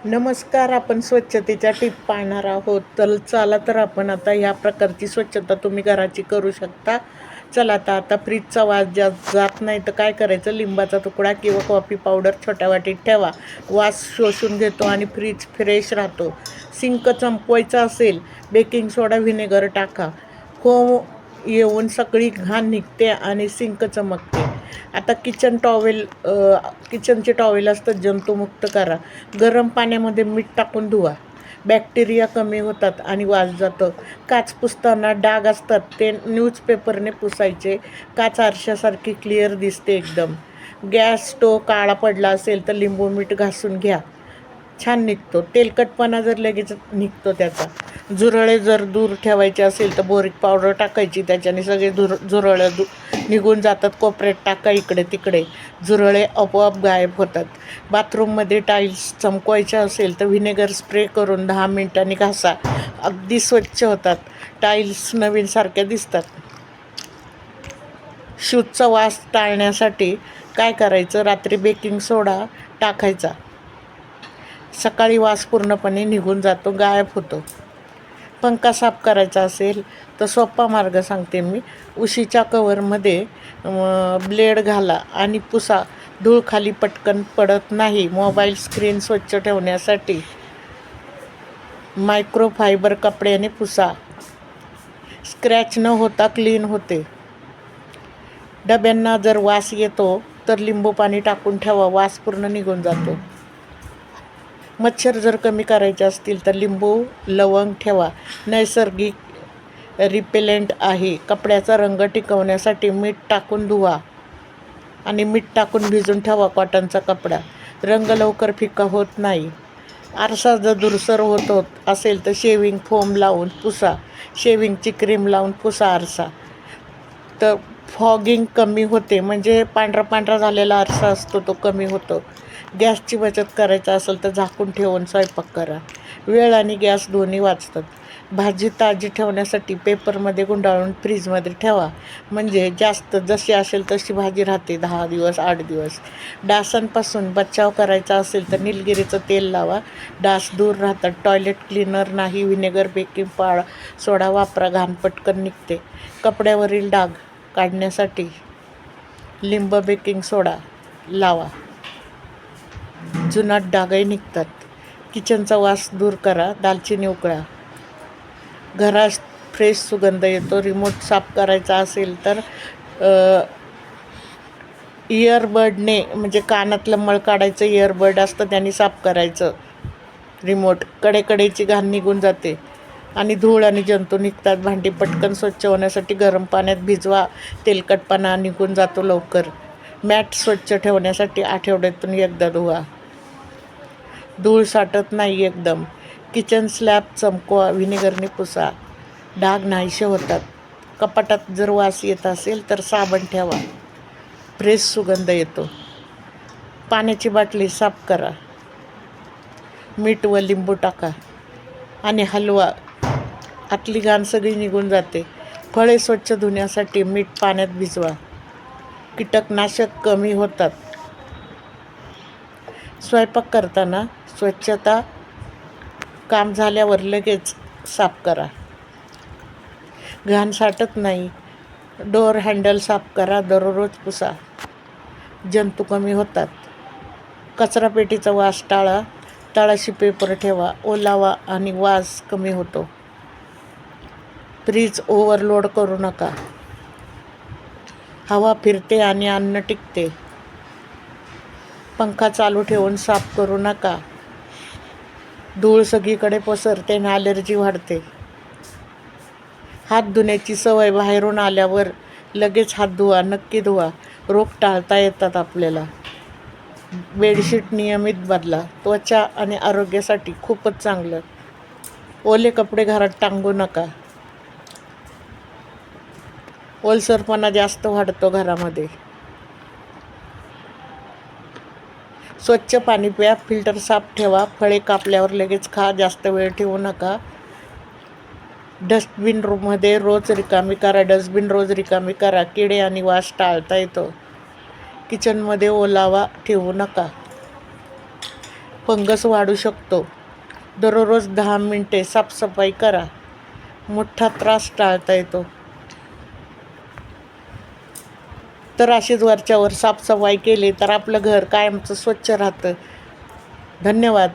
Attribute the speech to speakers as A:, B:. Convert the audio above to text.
A: नमस्कार. आपण स्वच्छतेच्या टिप पाहणार आहोत. तर चला तर आपण आता ह्या प्रकारची स्वच्छता तुम्ही घराची करू शकता. चला आता फ्रीजचा वास जात नाही तर काय करायचं, लिंबाचा तुकडा किंवा कॉफी पावडर छोट्या वाटीत ठेवा. वास शोषून घेतो आणि फ्रीज फ्रेश राहतो. सिंक चमकवायचा असेल, बेकिंग सोडा, व्हिनेगर टाका. फोम येऊन सगळी घाण निघते आणि सिंक चमकते. आता किचनचे टॉवेल असतात, जंतुमुक्त करा. गरम पाण्यामध्ये मीठ टाकून धुवा. बॅक्टेरिया कमी होतात आणि वास जातं. काच पुसताना डाग असतात, ते न्यूजपेपरने पुसायचे. काच आरशासारखी क्लिअर दिसते एकदम. गॅस स्टोव काळा पडला असेल तर लिंबू मीठ घासून घ्या, छान निघतो. तेलकटपणा जर लगेच निघतो त्याचा. झुरळे जर दूर ठेवायचे असेल तर बोरिक पावडर टाकायची, त्याच्याने सगळे झुरळे निघून जातात. कोपऱ्यात टाका, इकडे तिकडे झुरळे आपोआप गायब होतात. बाथरूममध्ये टाईल्स चमकवायच्या असेल तर व्हिनेगर स्प्रे करून 10 मिनिटांनी घासा, अगदी स्वच्छ होतात. टाईल्स नवीनसारख्या दिसतात. शूजचा वास टाळण्यासाठी काय करायचं, रात्री बेकिंग सोडा टाकायचा, सकाळी वास पूर्णपणे निघून जातो, गायब होतो. पंखा साफ करायचा असेल तर सोपा मार्ग सांगते मी. उशीच्या कवरमध्ये ब्लेड घाला आणि पुसा, धूळ खाली पटकन पडत नाही. मोबाईल स्क्रीन स्वच्छ ठेवण्यासाठी मायक्रोफायबर कपड्याने पुसा, स्क्रॅच न होता क्लीन होते. डब्यांना जर वास येतो तर लिंबू पाणी टाकून ठेवा, वास पूर्ण निघून जातो. मच्छर जर कमी करायचे असतील तर लिंबू, लवंग ठेवा, नैसर्गिक रिपेलेंट आहे. कपड्याचा रंग टिकवण्यासाठी मीठ टाकून धुवा आणि मीठ टाकून भिजून ठेवा कॉटनचा कपडा, रंग लवकर फिका होत नाही. आरसा जर धूसर होत असेल तर शेविंग फोम लावून पुसा, शेविंगची क्रीम लावून पुसा आरसा, तर फॉगिंग कमी होते. म्हणजे पांढरा झालेला आरसा असतो तो कमी होतो. गॅसची बचत करायचं असेल तर झाकून ठेवून स्वयंपाक करा, वेळ आणि गॅस दोन्ही वाचतात. भाजी ताजी ठेवण्यासाठी पेपरमध्ये गुंडाळून फ्रीजमध्ये ठेवा, म्हणजे जास्त जशी असेल तशी भाजी राहते 10 दिवस 8 दिवस. डासांपासून बचाव करायचा असेल तर निलगिरीचं तेल लावा, डास दूर राहतात. टॉयलेट क्लीनर नाही, व्हिनेगर बेकिंग सोडा वापरा, घाण पटकन निघते. कपड्यावरील डाग काढण्यासाठी लिंब बेकिंग सोडा लावा, जुनाट डागही निघतात. किचनचा वास दूर करा, दालचिनी उकळा, घरात फ्रेश सुगंध येतो. रिमोट साफ करायचा असेल तर इयरबडने, म्हणजे कानातलं मळ काढायचं, इयरबड असतं त्यांनी साफ करायचं रिमोट. कडेची घाण निघून जाते आणि धूळ आणि जंतू निघतात. भांडी पटकन स्वच्छ होण्यासाठी गरम पाण्यात भिजवा, तेलकटपणा निघून जातो लवकर. मॅट स्वच्छ ठेवण्यासाठी आठवड्यातून एकदा धुवा, धूळ साठत नाही एकदम. किचन स्लॅब चमकवा, व्हिनेगरने पुसा, डाग नाहीसे होतात. कपाटात जर वास येत असेल तर साबण ठेवा, फ्रेश सुगंध येतो. पाण्याची बाटली साफ करा, मीठ व लिंबू टाका आणि हलवा, आतली घाण सगळी निघून जाते. फळे स्वच्छ धुण्यासाठी मीठ पाण्यात भिजवा, कीटकनाशक कमी होतात. स्वयंपाक करताना स्वच्छता काम झाल्यावर लगेच साफ करा, घाण साठत नाही. डोअर हँडल साफ करा, दररोज पुसा, जंतू कमी होतात. कचरापेटीचा वास टाळा, तळाशी पेपर ठेवा, ओलावा आणि वास कमी होतो. फ्रीज ओव्हरलोड करू नका, हवा फिरते आणि अन्न टिकते. पंखा चालू ठेवून साफ करू नका, धूळ सगळीकडे पसरते आणि ॲलर्जी वाढते. हात धुण्याची सवय, बाहेरून आल्यावर लगेच हात धुवा, नक्की धुवा, रोग टाळता येतात आपल्याला. बेडशीट नियमित बदला, त्वचा आणि आरोग्यासाठी खूपच चांगलं. ओले कपडे घरात टांगू नका, ओलसरपणा जास्त वाढतो घरामध्ये. स्वच्छ पाणी प्या, फिल्टर साफ ठेवा, फळे कापल्यावर लगेच खा, जास्त वेळ ठेवू नका. डस्टबिन रोज रिकामी करा, किडे आणि वास टाळता येतो. किचनमध्ये ओलावा ठेवू नका. फंगस वाढू शकतो. दररोज 10 मिनिटे साफसफाई करा. मोठा त्रास टाळता येतो. तर अशीच वरच्यावर साफसफाई केली तर आपलं घर कायमचं स्वच्छ राहतं. धन्यवाद.